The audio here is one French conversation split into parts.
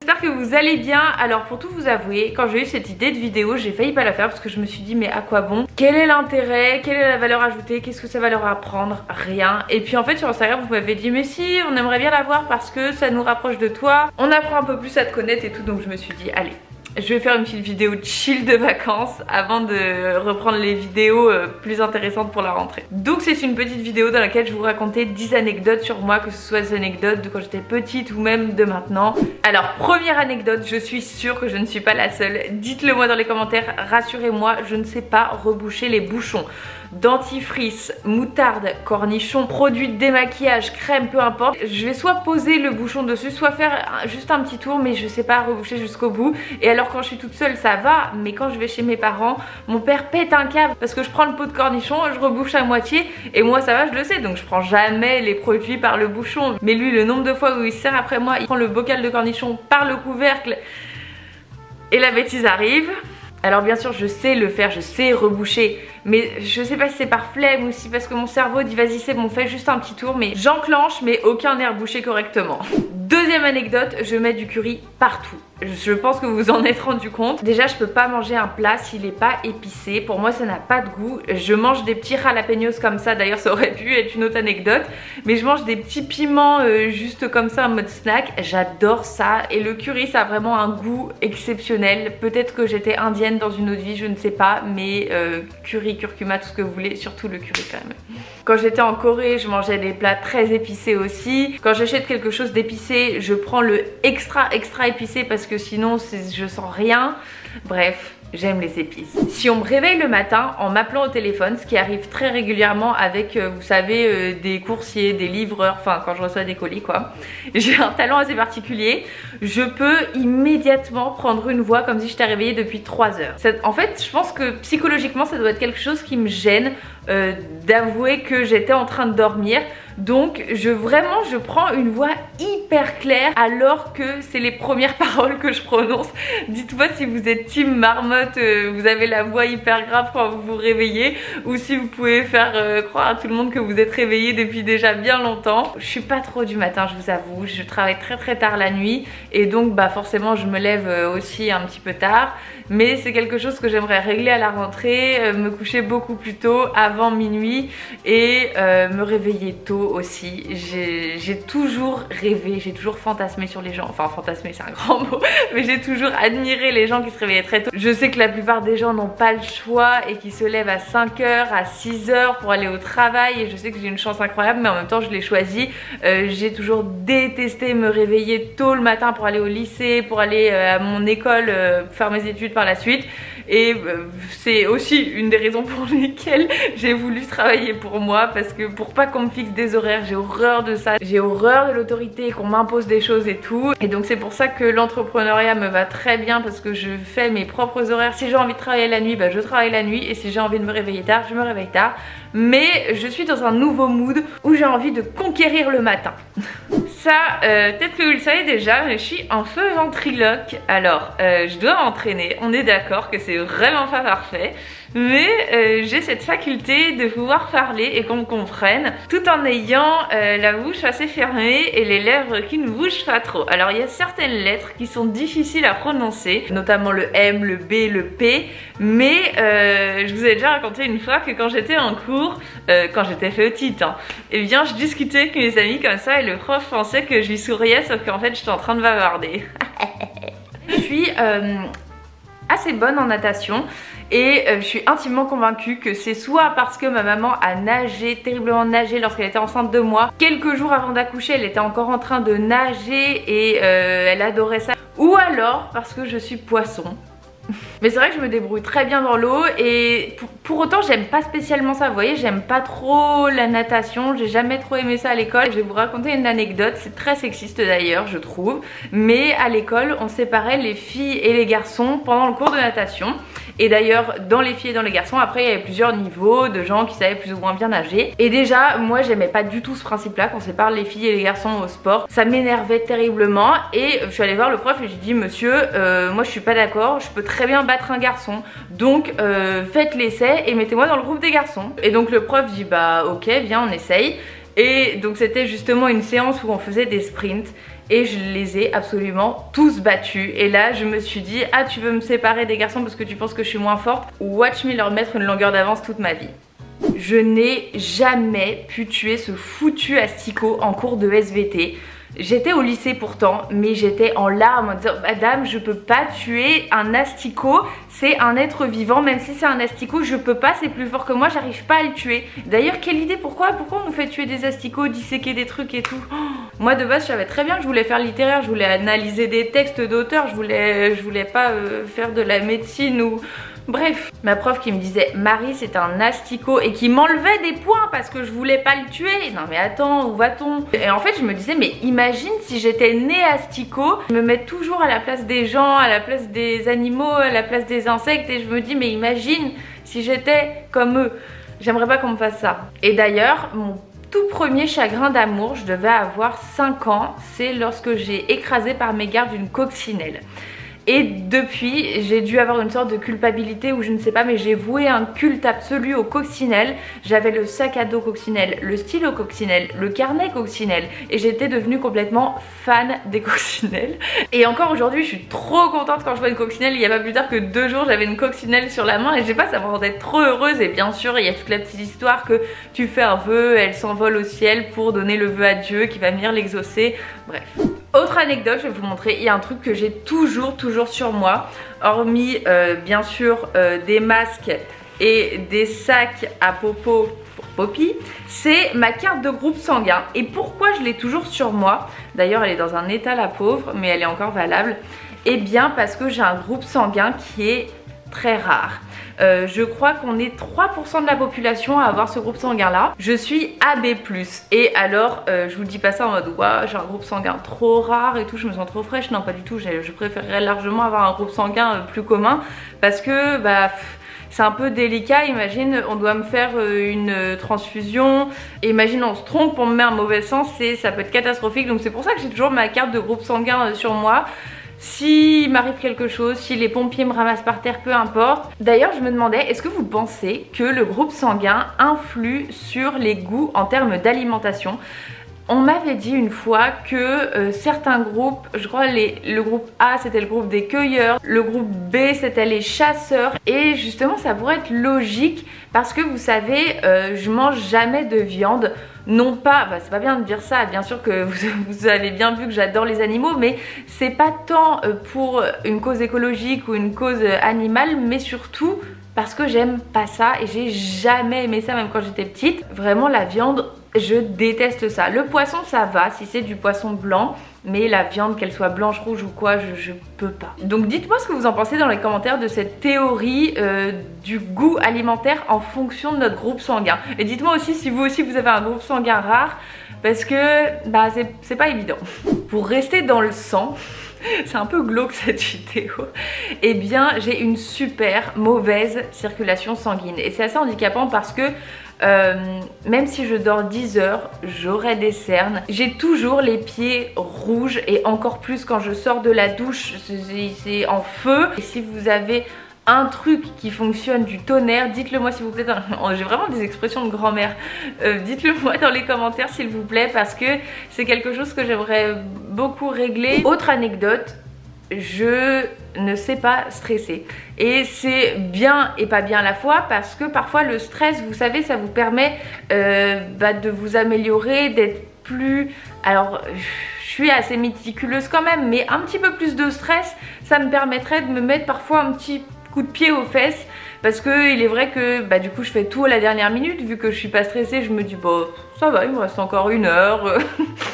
J'espère que vous allez bien. Alors pour tout vous avouer, quand j'ai eu cette idée de vidéo, j'ai failli pas la faire parce que je me suis dit mais à quoi bon? Quel est l'intérêt? Quelle est la valeur ajoutée? Qu'est-ce que ça va leur apprendre? Rien. Et puis en fait sur Instagram vous m'avez dit mais si, on aimerait bien la voir parce que ça nous rapproche de toi, on apprend un peu plus à te connaître et tout, donc je me suis dit allez, je vais faire une petite vidéo chill de vacances avant de reprendre les vidéos plus intéressantes pour la rentrée. Donc c'est une petite vidéo dans laquelle je vais vous raconter 10 anecdotes sur moi, que ce soit des anecdotes de quand j'étais petite ou même de maintenant. Alors première anecdote, je suis sûre que je ne suis pas la seule. Dites-le moi dans les commentaires, rassurez-moi, je ne sais pas reboucher les bouchons. Dentifrice, moutarde, cornichon, produit de démaquillage, crème, peu importe. Je vais soit poser le bouchon dessus, soit faire juste un petit tour, mais je sais pas reboucher jusqu'au bout. Et alors quand je suis toute seule ça va, mais quand je vais chez mes parents, mon père pète un câble parce que je prends le pot de cornichon, je rebouche à moitié et moi ça va, je le sais, donc je prends jamais les produits par le bouchon. Mais lui, le nombre de fois où il sert après moi, il prend le bocal de cornichon par le couvercle et la bêtise arrive. Alors bien sûr je sais le faire, je sais reboucher, mais je sais pas si c'est par flemme ou si parce que mon cerveau dit vas-y c'est bon, fais juste un petit tour, mais j'enclenche mais aucun n'est rebouché correctement. Deuxième anecdote, je mets du curry partout. Je pense que vous vous en êtes rendu compte. Déjà je peux pas manger un plat s'il est pas épicé, pour moi ça n'a pas de goût. Je mange des petits jalapenos comme ça, d'ailleurs ça aurait pu être une autre anecdote, mais je mange des petits piments juste comme ça en mode snack, j'adore ça. Et le curry ça a vraiment un goût exceptionnel. Peut-être que j'étais indienne dans une autre vie, je ne sais pas, mais curry, curcuma, tout ce que vous voulez, surtout le curry quand même. Quand j'étais en Corée, je mangeais des plats très épicés aussi. Quand j'achète quelque chose d'épicé, je prends le extra épicé parce que sinon je sens rien. Bref, j'aime les épices. Si on me réveille le matin en m'appelant au téléphone, ce qui arrive très régulièrement avec, vous savez, des coursiers, des livreurs, enfin quand je reçois des colis quoi, j'ai un talent assez particulier. Je peux immédiatement prendre une voix comme si j'étais réveillée depuis 3 heures. En fait, je pense que psychologiquement ça doit être quelque chose qui me gêne d'avouer que j'étais en train de dormir. Donc je prends une voix hyper claire alors que c'est les premières paroles que je prononce. Dites-moi si vous êtes team marmotte, vous avez la voix hyper grave quand vous vous réveillez, ou si vous pouvez faire croire à tout le monde que vous êtes réveillé depuis déjà bien longtemps. Je suis pas trop du matin, je vous avoue, je travaille très tard la nuit et donc bah forcément je me lève aussi un petit peu tard, mais c'est quelque chose que j'aimerais régler à la rentrée, me coucher beaucoup plus tôt, avant minuit, et me réveiller tôt aussi. J'ai toujours rêvé, j'ai toujours fantasmé sur les gens, enfin fantasmé c'est un grand mot, mais j'ai toujours admiré les gens qui se réveillaient très tôt. Je sais que la plupart des gens n'ont pas le choix et qui se lèvent à 5h, à 6h pour aller au travail, et je sais que j'ai une chance incroyable, mais en même temps je l'ai choisi. J'ai toujours détesté me réveiller tôt le matin pour aller au lycée, pour aller à mon école, faire mes études par la suite. Et c'est aussi une des raisons pour lesquelles j'ai voulu travailler pour moi, parce que pour pas qu'on me fixe des horaires, j'ai horreur de ça, j'ai horreur de l'autorité, qu'on m'impose des choses et tout. Et donc c'est pour ça que l'entrepreneuriat me va très bien, parce que je fais mes propres horaires. Si j'ai envie de travailler la nuit, bah je travaille la nuit, et si j'ai envie de me réveiller tard, je me réveille tard. Mais je suis dans un nouveau mood où j'ai envie de conquérir le matin. Ça, peut-être que vous le savez déjà, mais je suis un feu ventriloque. Alors, je dois m'entraîner, on est d'accord que c'est vraiment pas parfait, mais j'ai cette faculté de pouvoir parler et qu'on me comprenne tout en ayant la bouche assez fermée et les lèvres qui ne bougent pas trop. Alors il y a certaines lettres qui sont difficiles à prononcer, notamment le M, le B, le P, mais je vous ai déjà raconté une fois que quand j'étais en cours, quand j'étais petite, hein, eh bien je discutais avec mes amis comme ça, et le prof pensait que je lui souriais, sauf qu'en fait j'étais en train de bavarder. Je suis assez bonne en natation, et je suis intimement convaincue que c'est soit parce que ma maman a nagé, terriblement nagé lorsqu'elle était enceinte de moi. Quelques jours avant d'accoucher, elle était encore en train de nager et elle adorait ça. Ou alors parce que je suis poisson. Mais c'est vrai que je me débrouille très bien dans l'eau, et pour autant j'aime pas spécialement ça, vous voyez, j'aime pas trop la natation, j'ai jamais trop aimé ça à l'école. Je vais vous raconter une anecdote, c'est très sexiste d'ailleurs je trouve, mais à l'école on séparait les filles et les garçons pendant le cours de natation. Et d'ailleurs dans les filles et dans les garçons, après il y avait plusieurs niveaux de gens qui savaient plus ou moins bien nager. Et déjà moi j'aimais pas du tout ce principe là qu'on sépare les filles et les garçons au sport, ça m'énervait terriblement. Et je suis allée voir le prof et j'ai dit monsieur, moi je suis pas d'accord, je peux très bien battre un garçon, donc faites l'essai et mettez-moi dans le groupe des garçons. Et donc le prof dit bah ok viens on essaye. Et donc c'était justement une séance où on faisait des sprints. et je les ai absolument tous battus. Et là je me suis dit, ah tu veux me séparer des garçons parce que tu penses que je suis moins forte? Watch me leur mettre une longueur d'avance toute ma vie. Je n'ai jamais pu tuer ce foutu asticot en cours de SVT. J'étais au lycée pourtant, mais j'étais en larmes en disant madame, je peux pas tuer un asticot, c'est un être vivant, même si c'est un asticot, je peux pas, c'est plus fort que moi, j'arrive pas à le tuer. D'ailleurs, quelle idée, pourquoi on nous fait tuer des asticots, disséquer des trucs et tout? Moi de base, je savais très bien que je voulais faire littéraire, je voulais analyser des textes d'auteurs, je voulais pas faire de la médecine ou... Bref, ma prof qui me disait Marie c'est un asticot et qui m'enlevait des points parce que je voulais pas le tuer. Non mais attends, où va-t-on? Et en fait je me disais mais imagine si j'étais née asticot, je me mets toujours à la place des gens, à la place des animaux, à la place des insectes et je me dis mais imagine si j'étais comme eux. J'aimerais pas qu'on me fasse ça. Et d'ailleurs mon tout premier chagrin d'amour, je devais avoir 5 ans, c'est lorsque j'ai écrasé par mégarde une coccinelle. Et depuis, j'ai dû avoir une sorte de culpabilité ou je ne sais pas, mais j'ai voué un culte absolu aux coccinelles. J'avais le sac à dos coccinelle, le stylo coccinelle, le carnet coccinelle et j'étais devenue complètement fan des coccinelles. Et encore aujourd'hui, je suis trop contente quand je vois une coccinelle. Il n'y a pas plus tard que 2 jours, j'avais une coccinelle sur la main et je sais pas, ça me rendait trop heureuse. Et bien sûr, il y a toute la petite histoire que tu fais un vœu, elle s'envole au ciel pour donner le vœu à Dieu qui va venir l'exaucer. Bref. Autre anecdote, je vais vous montrer, il y a un truc que j'ai toujours sur moi, hormis bien sûr des masques et des sacs à popo pour Poppy, c'est ma carte de groupe sanguin. Et pourquoi je l'ai toujours sur moi? D'ailleurs elle est dans un état la pauvre, mais elle est encore valable. Eh bien parce que j'ai un groupe sanguin qui est très rare. Je crois qu'on est 3% de la population à avoir ce groupe sanguin là. Je suis AB+. Et alors je vous dis pas ça en mode waouh j'ai un groupe sanguin trop rare et tout, je me sens trop fraîche. Non pas du tout, je préférerais largement avoir un groupe sanguin plus commun. Parce que bah c'est un peu délicat, imagine on doit me faire une transfusion. Et imagine on se trompe, on me met un mauvais sang, ça peut être catastrophique. Donc c'est pour ça que j'ai toujours ma carte de groupe sanguin sur moi. S'il m'arrive quelque chose, si les pompiers me ramassent par terre, peu importe. D'ailleurs je me demandais, est-ce que vous pensez que le groupe sanguin influe sur les goûts en termes d'alimentation? On m'avait dit une fois que certains groupes, je crois le groupe A c'était le groupe des cueilleurs, le groupe B c'était les chasseurs. Et justement ça pourrait être logique parce que vous savez, je mange jamais de viande. Non pas, bah c'est pas bien de dire ça, bien sûr que vous avez bien vu que j'adore les animaux, mais c'est pas tant pour une cause écologique ou une cause animale, mais surtout parce que j'aime pas ça et j'ai jamais aimé ça même quand j'étais petite. Vraiment la viande, je déteste ça. Le poisson ça va si c'est du poisson blanc, mais la viande qu'elle soit blanche, rouge ou quoi, je peux pas. Donc dites-moi ce que vous en pensez dans les commentaires de cette théorie du goût alimentaire en fonction de notre groupe sanguin. Et dites-moi aussi si vous avez un groupe sanguin rare, parce que bah c'est pas évident. Pour rester dans le sang, c'est un peu glauque cette vidéo, eh bien j'ai une super mauvaise circulation sanguine. Et c'est assez handicapant parce que même si je dors 10 heures, j'aurai des cernes. J'ai toujours les pieds rouges et encore plus quand je sors de la douche, c'est en feu. Et si vous avez un truc qui fonctionne du tonnerre, dites-le moi s'il vous plaît. J'ai vraiment des expressions de grand-mère. Dites-le moi dans les commentaires s'il vous plaît parce que c'est quelque chose que j'aimerais beaucoup régler. Autre anecdote, je ne sais pas stresser et c'est bien et pas bien à la fois parce que parfois le stress, vous savez, ça vous permet de vous améliorer, d'être plus... Alors je suis assez méticuleuse quand même, mais un petit peu plus de stress, ça me permettrait de me mettre parfois un petit coup de pied aux fesses. Parce que il est vrai que du coup je fais tout à la dernière minute. Vu que je suis pas stressée, je me dis bah ça va, il me reste encore 1 heure.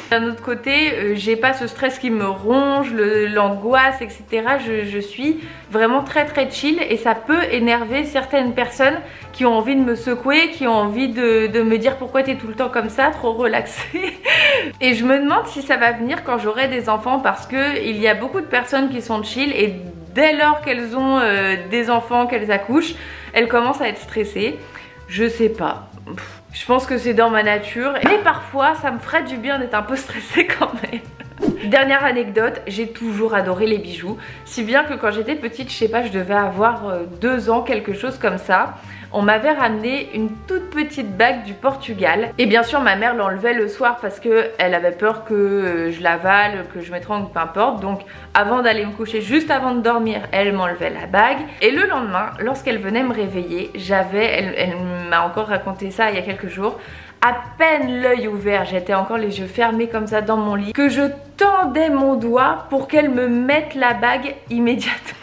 D'un autre côté, j'ai pas ce stress qui me ronge, l'angoisse, etc. Je suis vraiment très chill et ça peut énerver certaines personnes qui ont envie de me secouer, qui ont envie de me dire pourquoi t'es tout le temps comme ça, trop relaxée. Et je me demande si ça va venir quand j'aurai des enfants parce que il y a beaucoup de personnes qui sont chill et dès lors qu'elles ont des enfants, qu'elles accouchent, elles commencent à être stressées. Je sais pas. Je pense que c'est dans ma nature. Mais parfois, ça me ferait du bien d'être un peu stressée quand même. Dernière anecdote, j'ai toujours adoré les bijoux, si bien que quand j'étais petite, je sais pas, je devais avoir 2 ans, quelque chose comme ça. On m'avait ramené une toute petite bague du Portugal et bien sûr ma mère l'enlevait le soir parce qu'elle avait peur que je l'avale, que je m'étrangle, peu importe. Donc avant d'aller me coucher, juste avant de dormir, elle m'enlevait la bague et le lendemain, lorsqu'elle venait me réveiller, elle m'a encore raconté ça il y a quelques jours, à peine l'œil ouvert, j'étais encore les yeux fermés comme ça dans mon lit, que je tendais mon doigt pour qu'elle me mette la bague immédiatement.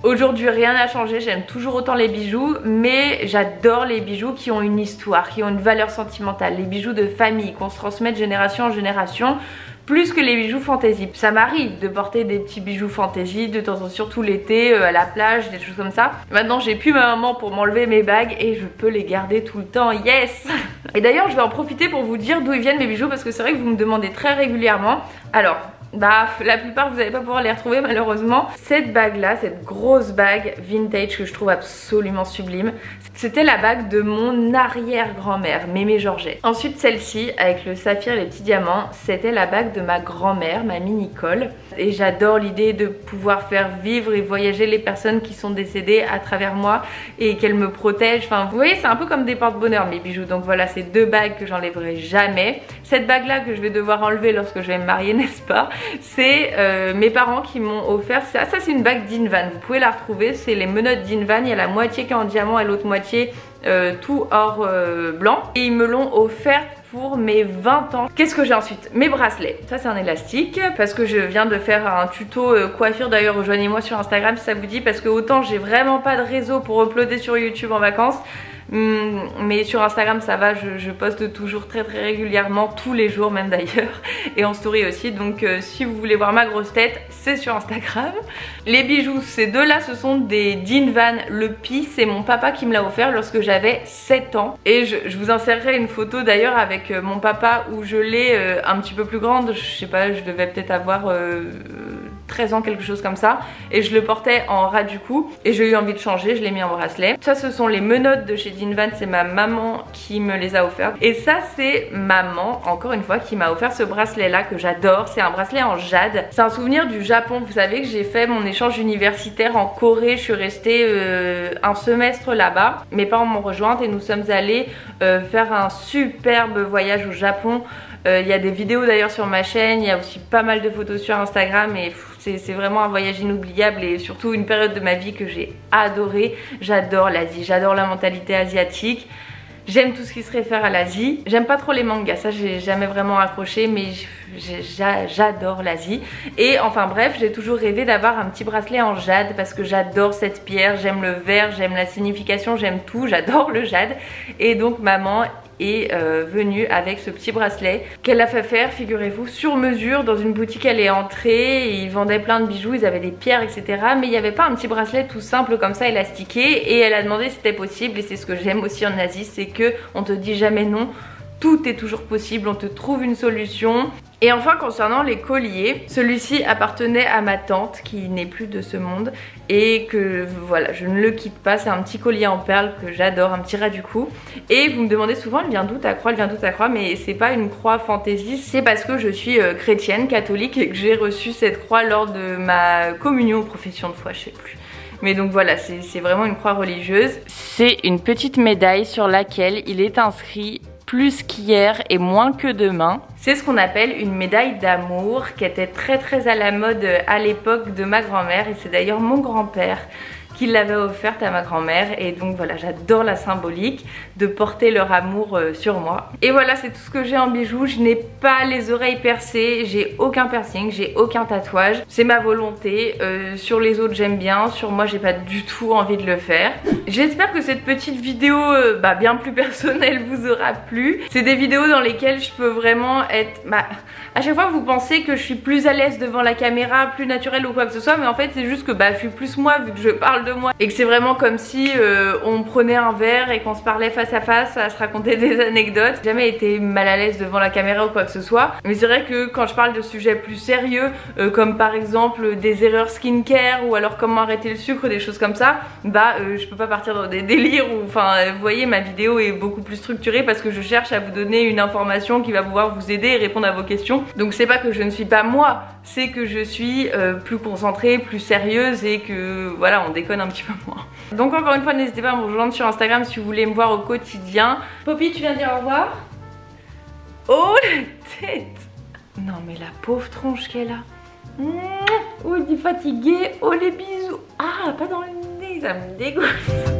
Aujourd'hui rien n'a changé, j'aime toujours autant les bijoux, mais j'adore les bijoux qui ont une histoire, qui ont une valeur sentimentale, les bijoux de famille qu'on se transmet de génération en génération, plus que les bijoux fantaisie. Ça m'arrive de porter des petits bijoux fantaisie de temps en temps, surtout l'été, à la plage, des choses comme ça. Maintenant j'ai plus ma maman pour m'enlever mes bagues et je peux les garder tout le temps, yes. Et d'ailleurs je vais en profiter pour vous dire d'où ils viennent mes bijoux parce que c'est vrai que vous me demandez très régulièrement. Alors, la plupart vous n'allez pas pouvoir les retrouver malheureusement. Cette bague là, cette grosse bague vintage que je trouve absolument sublime, c'était la bague de mon arrière-grand-mère, Mémé Georgette. Ensuite celle-ci avec le saphir et les petits diamants, c'était la bague de ma grand-mère, mamie Nicole. Et j'adore l'idée de pouvoir faire vivre et voyager les personnes qui sont décédées à travers moi et qu'elles me protègent. Enfin vous voyez, c'est un peu comme des porte-bonheur mes bijoux. Donc voilà, c'est 2 bagues que j'enlèverai jamais. Cette bague là que je vais devoir enlever lorsque je vais me marier, n'est-ce pas? C'est mes parents qui m'ont offert ça. Ça c'est une bague d'Invan, vous pouvez la retrouver, c'est les menottes d'Invan. Il y a la moitié qui est en diamant et l'autre moitié tout or blanc. Et ils me l'ont offerte pour mes 20 ans. Qu'est-ce que j'ai ensuite? Mes bracelets. Ça c'est un élastique parce que je viens de faire un tuto coiffure. D'ailleurs rejoignez-moi sur Instagram si ça vous dit, parce que autant j'ai vraiment pas de réseau pour uploader sur YouTube en vacances, mais sur Instagram ça va, je poste toujours très régulièrement, tous les jours même d'ailleurs, et en story aussi. Donc si vous voulez voir ma grosse tête, c'est sur Instagram. Les bijoux, ces 2 là, ce sont des Dinvan Le Pis. C'est mon papa qui me l'a offert lorsque j'avais 7 ans. Et je vous insérerai une photo d'ailleurs avec mon papa où je l'ai un petit peu plus grande. Je sais pas, je devais peut-être avoir 13 ans, quelque chose comme ça. Et je le portais en ras du cou. Et j'ai eu envie de changer, je l'ai mis en bracelet. Ça ce sont les menottes de chez Dinvan, c'est ma maman qui me les a offertes. Et ça c'est maman, encore une fois, qui m'a offert ce bracelet là que j'adore. C'est un bracelet en jade. C'est un souvenir du Japon. Vous savez que j'ai fait mon échange universitaire en Corée. Je suis restée un semestre là-bas. Mes parents m'ont rejointe et nous sommes allés faire un superbe voyage au Japon. Il y a des vidéos d'ailleurs sur ma chaîne, il y a aussi pas mal de photos sur Instagram et c'est vraiment un voyage inoubliable et surtout une période de ma vie que j'ai adoré. J'adore l'Asie, j'adore la mentalité asiatique. J'aime tout ce qui se réfère à l'Asie. J'aime pas trop les mangas, ça j'ai jamais vraiment accroché, mais j'adore l'Asie. Et enfin bref, j'ai toujours rêvé d'avoir un petit bracelet en jade parce que j'adore cette pierre, j'aime le vert, j'aime la signification, j'aime tout, j'adore le jade. Et donc maman est venue avec ce petit bracelet qu'elle a fait faire, figurez-vous, sur mesure dans une boutique. Elle est entrée, ils vendaient plein de bijoux, ils avaient des pierres, etc. Mais il n'y avait pas un petit bracelet tout simple comme ça, élastiqué. Et elle a demandé si c'était possible, et c'est ce que j'aime aussi en Asie, c'est que on te dit jamais non. Tout est toujours possible, on te trouve une solution. Et enfin concernant les colliers, celui-ci appartenait à ma tante qui n'est plus de ce monde et que voilà, je ne le quitte pas. C'est un petit collier en perles que j'adore, un petit ras du cou. Et vous me demandez souvent, elle vient d'où ta croix, elle vient d'où ta croix? Mais c'est pas une croix fantaisie, c'est parce que je suis chrétienne, catholique, et que j'ai reçu cette croix lors de ma communion ou profession de foi, je sais plus. Mais donc voilà, c'est vraiment une croix religieuse. C'est une petite médaille sur laquelle il est inscrit plus qu'hier et moins que demain. C'est ce qu'on appelle une médaille d'amour qui était très à la mode à l'époque de ma grand-mère, et c'est d'ailleurs mon grand-père qui l'avait offerte à ma grand-mère. Et donc voilà, j'adore la symbolique de porter leur amour sur moi. Et voilà, c'est tout ce que j'ai en bijoux. Je n'ai pas les oreilles percées, j'ai aucun piercing, j'ai aucun tatouage. C'est ma volonté. Sur les autres j'aime bien, sur moi j'ai pas du tout envie de le faire. J'espère que cette petite vidéo bien plus personnelle vous aura plu. C'est des vidéos dans lesquelles je peux vraiment être... à chaque fois vous pensez que je suis plus à l'aise devant la caméra, plus naturelle ou quoi que ce soit, mais en fait c'est juste que je suis plus moi vu que je parle de de moi et que c'est vraiment comme si on prenait un verre et qu'on se parlait face à face à se raconter des anecdotes. J'ai jamais été mal à l'aise devant la caméra ou quoi que ce soit, mais c'est vrai que quand je parle de sujets plus sérieux comme par exemple des erreurs skincare ou alors comment arrêter le sucre, des choses comme ça, bah je peux pas partir dans des délires ou enfin vous voyez, ma vidéo est beaucoup plus structurée parce que je cherche à vous donner une information qui va pouvoir vous aider et répondre à vos questions. Donc c'est pas que je ne suis pas moi, c'est que je suis plus concentrée, plus sérieuse et que voilà, on déconne un petit peu moins. Donc encore une fois, n'hésitez pas à me rejoindre sur Instagram si vous voulez me voir au quotidien. Poppy, tu viens dire au revoir? Oh la tête! Non mais la pauvre tronche qu'elle a. Oh, il est fatigué. Oh les bisous. Ah, pas dans le nez, ça me dégoûte.